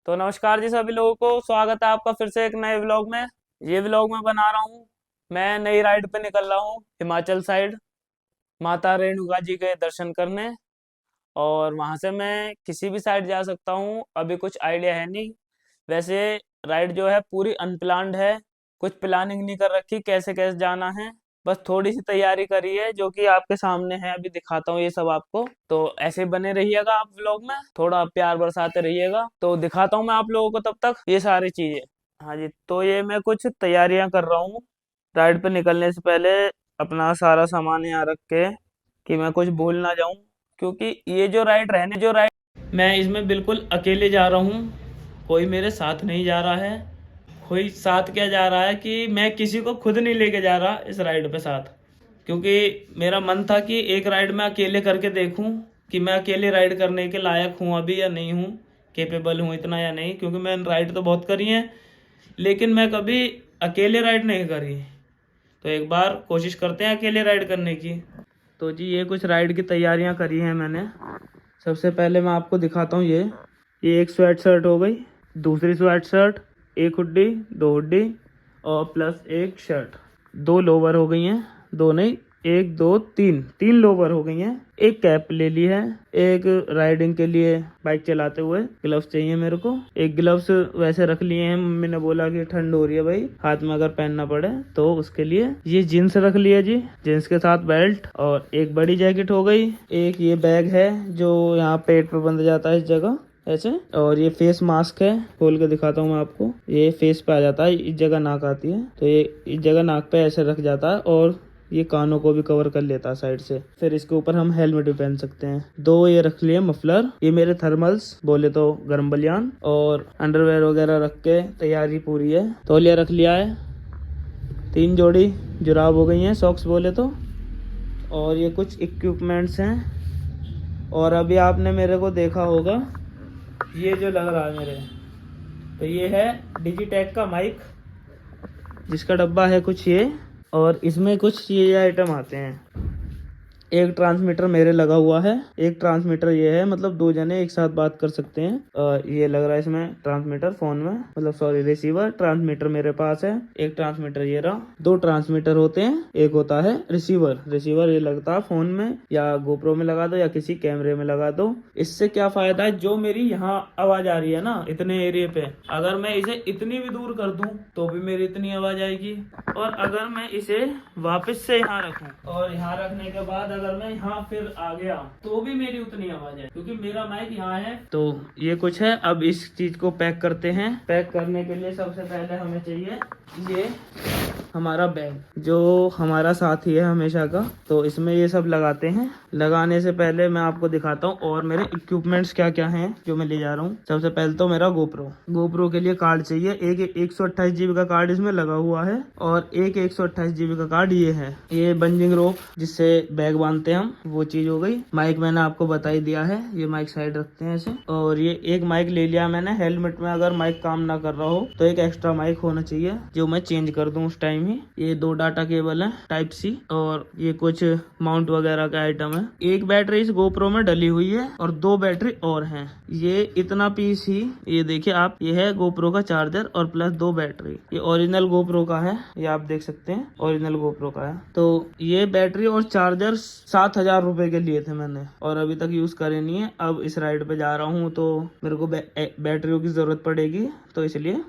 तो नमस्कार जी सभी लोगों को, स्वागत है आपका फिर से एक नए व्लॉग में। ये व्लॉग मैं बना रहा हूँ। मैं नई राइड पे निकल रहा हूँ हिमाचल साइड, माता रेणुका जी के दर्शन करने। और वहाँ से मैं किसी भी साइड जा सकता हूँ, अभी कुछ आइडिया है नहीं। वैसे राइड जो है पूरी अनप्लान्ड है, कुछ प्लानिंग नहीं कर रखी कैसे कैसे जाना है। बस थोड़ी सी तैयारी करी है जो कि आपके सामने है, अभी दिखाता हूँ ये सब आपको। तो ऐसे बने रहिएगा आप व्लॉग में, थोड़ा प्यार बरसाते रहिएगा। तो दिखाता हूँ मैं आप लोगों को तब तक ये सारी चीजें। हाँ जी, तो ये मैं कुछ तैयारियां कर रहा हूँ राइड पे निकलने से पहले, अपना सारा सामान यहाँ रख के कि मैं कुछ भूल ना जाऊं। क्योंकि ये जो राइड मैं इसमें बिल्कुल अकेले जा रहा हूँ, कोई मेरे साथ नहीं जा रहा है। कोई साथ क्या जा रहा है कि मैं किसी को खुद नहीं लेके जा रहा इस राइड पे साथ। क्योंकि मेरा मन था कि एक राइड मैं अकेले करके देखूं कि मैं अकेले राइड करने के लायक हूं अभी या नहीं हूं, कैपेबल हूं इतना या नहीं। क्योंकि मैंने राइड तो बहुत करी है, लेकिन मैं कभी अकेले राइड नहीं करी। तो एक बार कोशिश करते हैं अकेले राइड करने की। तो जी ये कुछ राइड की तैयारियां करी हैं मैंने। सबसे पहले मैं आपको दिखाता हूँ ये एक स्वेट शर्ट हो गई, दूसरी स्वेट शर्ट, एक हुड्डी, दो हुड्डी और प्लस एक शर्ट। दो लोवर हो गई हैं, दो नहीं, एक दो तीन तीन लोवर हो गई हैं। एक कैप ले ली है, एक राइडिंग के लिए बाइक चलाते हुए ग्लव्स चाहिए मेरे को। एक ग्लव्स वैसे रख लिए हैं, मम्मी ने बोला कि ठंड हो रही है भाई, हाथ में अगर पहनना पड़े तो उसके लिए। ये जीन्स रख लिया जी, जीन्स के साथ बेल्ट। और एक बड़ी जैकेट हो गई। एक ये बैग है जो यहाँ पेट पे बंध जाता है इस जगह ऐसे। और ये फेस मास्क है, खोल के दिखाता हूँ मैं आपको। ये फेस पे आ जाता है, इस जगह नाक आती है तो ये इस जगह नाक पे ऐसे रख जाता है, और ये कानों को भी कवर कर लेता है साइड से। फिर इसके ऊपर हम हेलमेट भी पहन सकते हैं। दो ये रख लिए मफलर, ये मेरे थर्मल्स बोले तो गर्म बलियान। और अंडरवेयर वगैरह रख के तैयारी पूरी है। तौलिया रख लिया है, 3 जोड़ी जुराब हो गई हैं, सॉक्स बोले तो। और ये कुछ इक्विपमेंट्स हैं। और अभी आपने मेरे को देखा होगा, ये जो लग रहा है मेरे, तो ये है डिजिटेक का माइक, जिसका डब्बा है कुछ ये। और इसमें कुछ ये आइटम आते हैं। एक ट्रांसमीटर मेरे लगा हुआ है, एक ट्रांसमीटर ये है, मतलब 2 जने एक साथ बात कर सकते हैं। ये लग रहा है इसमें ट्रांसमीटर फोन में, मतलब सॉरी रिसीवर। ट्रांसमीटर मेरे पास है, एक ट्रांसमीटर ये रहा। 2 ट्रांसमीटर होते हैं, एक होता है रिसीवर। रिसीवर ये लगता है फोन में या गोप्रो में लगा दो या किसी कैमरे में लगा दो। इससे क्या फायदा है, जो मेरी यहाँ आवाज आ रही है ना इतने एरिया पे, अगर मैं इसे इतनी भी दूर कर दूं तो भी मेरी इतनी आवाज आएगी। और अगर मैं इसे वापस से यहाँ रखूं और यहाँ रखने के बाद अगर मैं यहाँ फिर आ गया तो भी मेरी उतनी आवाज है, क्योंकि मेरा माइक यहाँ है। तो ये कुछ है। अब इस चीज को पैक करते हैं। पैक करने के लिए सबसे पहले हमें चाहिए ये हमारा बैग, जो हमारा साथी है हमेशा का। तो इसमें ये सब लगाते हैं। लगाने से पहले मैं आपको दिखाता हूँ और मेरे इक्विपमेंट्स क्या क्या हैं जो मैं ले जा रहा हूँ। सबसे पहले तो मेरा गोप्रो के लिए कार्ड चाहिए। एक 128 GB का कार्ड इसमें लगा हुआ है, और एक 128 GB का कार्ड ये है। ये बंजिंग रोप जिससे बैग बांधते हैं हम, वो चीज हो गई। माइक मैंने आपको बता ही दिया है, ये माइक साइड रखते हैं ऐसे। और ये एक माइक ले लिया मैंने। हेलमेट में अगर माइक काम ना कर रहा हो तो एक एक्स्ट्रा माइक होना चाहिए, जो मैं चेंज कर दूं उस टाइम ही। ये 2 डाटा केबल है टाइप सी, और ये कुछ माउंट वगैरह का आइटम है। एक बैटरी इस गोप्रो में डली हुई है और 2 बैटरी और हैं। ये इतना पीस ही, ये देखिए आप, ये है गोप्रो का चार्जर और प्लस 2 बैटरी। ये ओरिजिनल गोप्रो का है, ये आप देख सकते हैं ओरिजिनल गोप्रो का है। तो ये बैटरी और चार्जर 7,000 रुपए के लिए थे मैंने, और अभी तक यूज करे नहीं है। अब इस राइड पे जा रहा हूँ तो मेरे को बैटरियों की जरूरत पड़ेगी, तो इसलिए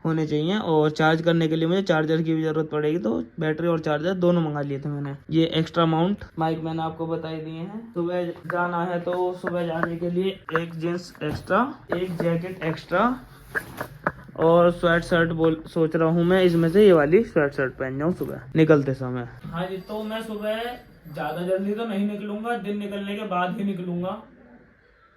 होने चाहिए। और चार्ज करने के लिए मुझे चार्जर की भी जरूरत पड़ेगी, तो बैटरी और चार्जर दोनों मंगा लिए थे मैंने। ये एक्स्ट्रा माउंट माइक मैंने आपको बता ही दिए हैं। सुबह जाना है तो सुबह जाने के लिए एक जींस एक्स्ट्रा, एक जैकेट एक्स्ट्रा, और स्वेट शर्ट सोच रहा हूँ मैं इसमें से ये वाली स्वेट शर्ट पहन जाऊँ सुबह निकलते समय। हाँ जी, तो मैं सुबह ज्यादा जल्दी तो नहीं निकलूंगा, दिन निकलने के बाद ही निकलूंगा,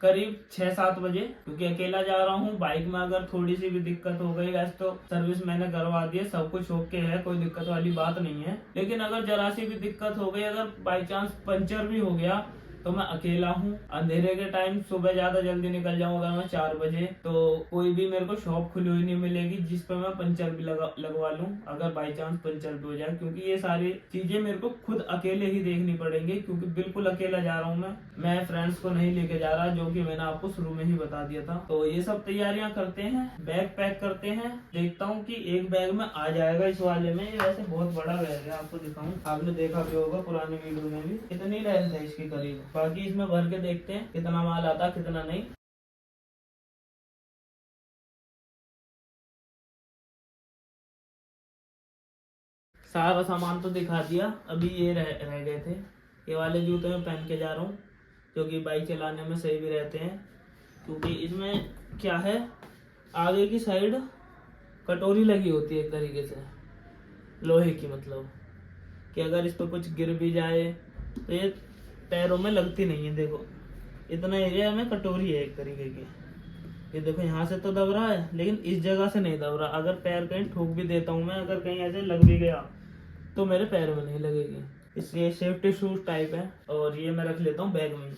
करीब 6-7 बजे। क्योंकि अकेला जा रहा हूँ। बाइक में अगर थोड़ी सी भी दिक्कत हो गई वैसे तो सर्विस मैंने करवा दी है, सब कुछ ओके है, कोई दिक्कत वाली बात नहीं है। लेकिन अगर जरा सी भी दिक्कत हो गई, अगर बाई चांस पंचर भी हो गया तो मैं अकेला हूँ। अंधेरे के टाइम सुबह ज्यादा जल्दी निकल जाऊंगा मैं 4 बजे, तो कोई भी मेरे को शॉप खुली हुई नहीं मिलेगी जिस पे मैं पंचर भी लगवा लूँ अगर बाई चांस पंचर भी हो जाए, क्योंकि ये सारी चीजें मेरे को खुद अकेले ही देखनी पड़ेंगी, क्योंकि बिल्कुल अकेला जा रहा हूँ मैं फ्रेंड्स को नहीं लेके जा रहा, जो कि मैंने आपको शुरू में ही बता दिया था। तो ये सब तैयारियां करते हैं, बैग पैक करते हैं। देखता हूँ कि एक बैग में आ जाएगा इस वाले में। ये वैसे बहुत बड़ा बैग है, आपको दिखाऊं, आपने देखा भी होगा पुराने वीडियो में भी, इतनी लेंथ है इसकी करीब। बाकी इसमें भर के देखते हैं कितना माल आता कितना नहीं। सारा सामान तो दिखा दिया, अभी ये रह गए थे। ये वाले जूते मैं पहन के जा रहा हूँ, जो कि बाइक चलाने में सही भी रहते हैं, क्योंकि इसमें क्या है, आगे की साइड कटोरी लगी होती है एक तरीके से लोहे की, मतलब कि अगर इस पर कुछ गिर भी जाए तो ये पैरों में लगती नहीं है। देखो इतना एरिया में कटोरी है एक तरीके की। ये देखो यहाँ से तो दब रहा है, लेकिन इस जगह से नहीं दब रहा। अगर पैर कहीं ठोक भी देता हूँ मैं, अगर कहीं ऐसे लग भी गया तो मेरे पैर में नहीं लगेगी, इसलिए सेफ्टी शूज टाइप है। और ये मैं रख लेता हूँ बैग में।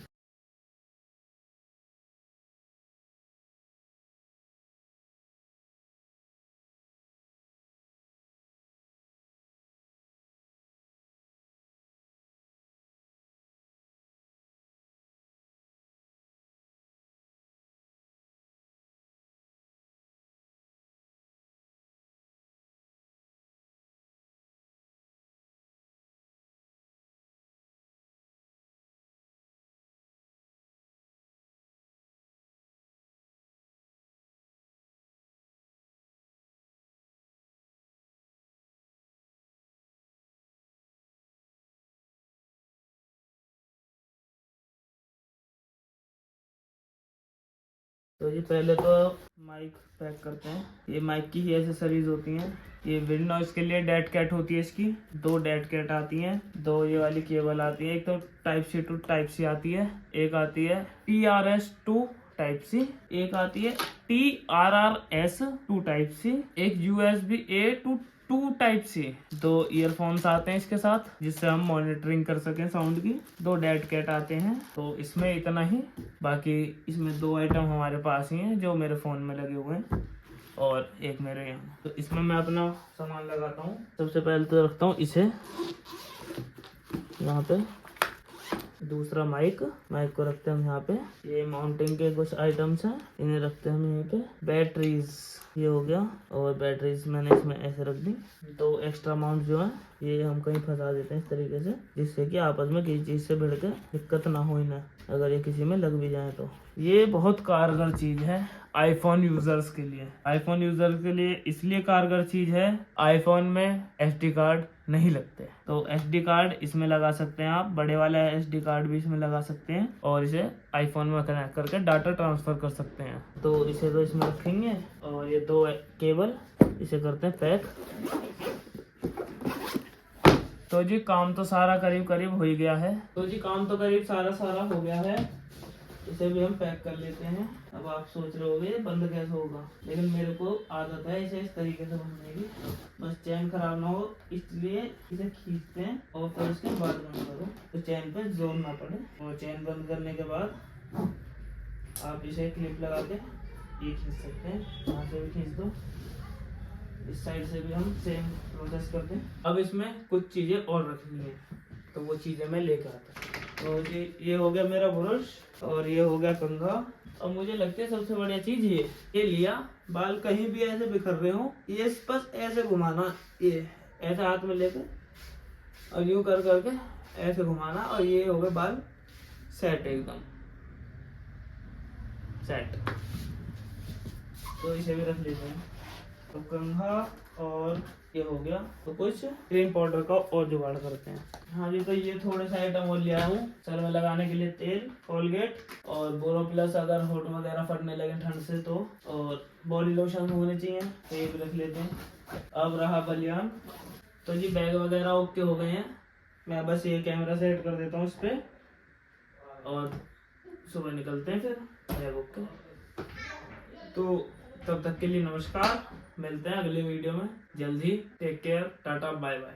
तो ये पहले तो माइक पैक करते हैं। ये माइक की ही एसेसरीज होती हैं। ये विंड नॉइज के लिए डेड कैट होती है, इसकी 2 डेड कैट आती हैं, 2 ये वाली केबल आती है। एक तो type C to type C आती है, एक आती है TRS टू टाइप सी, एक आती है TRRS टू टाइप सी, एक USB-A to 2 type C. 2 earphones आते हैं इसके साथ, जिससे हम मॉनिटरिंग कर सकें साउंड की। 2 डेड कैट आते हैं। तो इसमें इतना ही। बाकी इसमें 2 आइटम हमारे पास ही हैं जो मेरे फ़ोन में लगे हुए हैं, और एक मेरे यहाँ। तो इसमें मैं अपना सामान लगाता हूँ। सबसे पहले तो रखता हूँ इसे यहाँ पे। दूसरा माइक को रखते हैं हम यहाँ पे। ये माउंटिंग के कुछ आइटम्स हैं, इन्हें रखते हैं हम यहीं पे। बैटरीज ये हो गया, और बैटरीज मैंने इसमें ऐसे रख दी। तो एक्स्ट्रा माउंट जो है ये हम कहीं फंसा देते हैं इस तरीके से, जिससे कि आपस में किसी चीज़ से भिड़ के दिक्कत ना हो इन्हें, अगर ये किसी में लग भी जाए तो। ये बहुत कारगर चीज़ है आईफोन यूजर्स के लिए। आईफोन यूजर्स के लिए इसलिए कारगर चीज़ है, आईफोन में SD कार्ड नहीं लगते। तो SD कार्ड इसमें लगा सकते हैं आप, बड़े वाला SD कार्ड भी इसमें लगा सकते हैं, और इसे आईफोन में कनेक्ट करके डाटा ट्रांसफ़र कर सकते हैं। तो इसे तो इसमें रखेंगे, और ये 2 केबल इसे करते हैं पैक। तो जी काम तो सारा करीब करीब हो ही गया है। तो जी काम तो करीब सारा हो गया है। इसे भी हम पैक कर लेते हैं। अब आप सोच रहे होंगे बंद कैसे होगा, लेकिन मेरे को आदत है इसे इस तरीके से बंदने की, बस चैन खराब ना हो इसलिए इसे खींचते हैं और फिर उसके बाद बंद करो, तो चैन पे जोर ना पड़े। और चैन बंद करने के बाद आप इसे क्लिप लगा के ये खींच सकते हैं, यहाँ से भी खींच दो, इस साइड से भी हम सेम प्रोसेस करते हैं। अब इसमें कुछ चीज़ें और रखनी है, तो वो चीज़ें मैं लेकर आता हूँ। तो ये हो गया मेरा ब्रश, और ये हो गया कंघा। और मुझे लगता है सबसे बढ़िया चीज़ ये लिया। बाल कहीं भी ऐसे बिखर रहे हो, ये बस ऐसे घुमाना, ये ऐसे हाथ में लेकर और यूँ कर करके ऐसे घुमाना, और ये हो गए बाल सेट, एकदम सेट। तो इसे भी रख लेते हैं। तो कंघा और ये हो गया। तो कुछ क्रीम पाउडर का और जुगाड़ करते हैं। हाँ जी, तो ये थोड़े से आइटम और लिया हूँ सर में लगाने के लिए। तेल, कोलगेट और बोरो प्लस अगर होठ वगैरह फटने लगे ठंड से तो, और बॉडी लोशन होने चाहिए, तो ये भी रख लेते हैं। अब रहा बलियान। तो जी बैग वगैरह ओके हो गए हैं। मैं बस ये कैमरा सेट कर देता हूँ इस पर, और सुबह निकलते हैं फिर बैग ओके। तो तब तक के लिए नमस्कार, मिलते हैं अगले वीडियो में जल्द ही। Take care, tata, bye bye.